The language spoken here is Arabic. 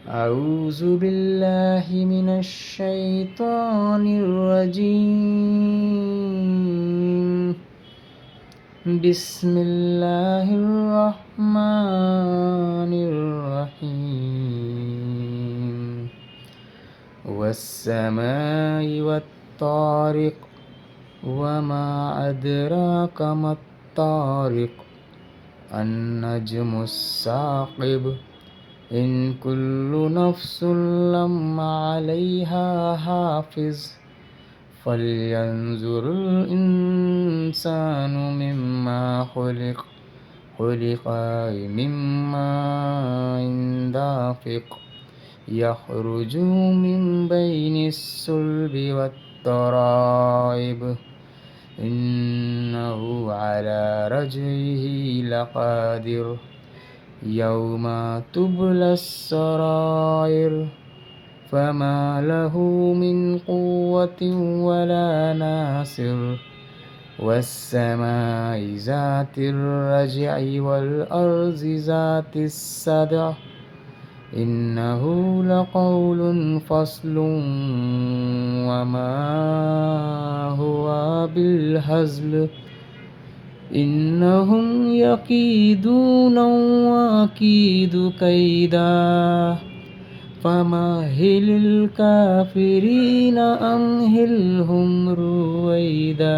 أعوذ بالله من الشيطان الرجيم. بسم الله الرحمن الرحيم. والسماء والطارق وما أدراك ما الطارق النجم الثاقب إن كل نفس لما عليها حافظ فلينظر الإنسان مما خلق من ماء دافق يخرج من بين الصلب والترائب إنه على رجعه لقادر يوم تبلى السرائر فما له من قوة ولا ناصر والسماء ذات الرجع والأرض ذات الصدع إنه لقول فصل وما هو بالهزل إنهم يكيدون وأكيد كيدا فمهل الكافرين أمهلهم رويدا.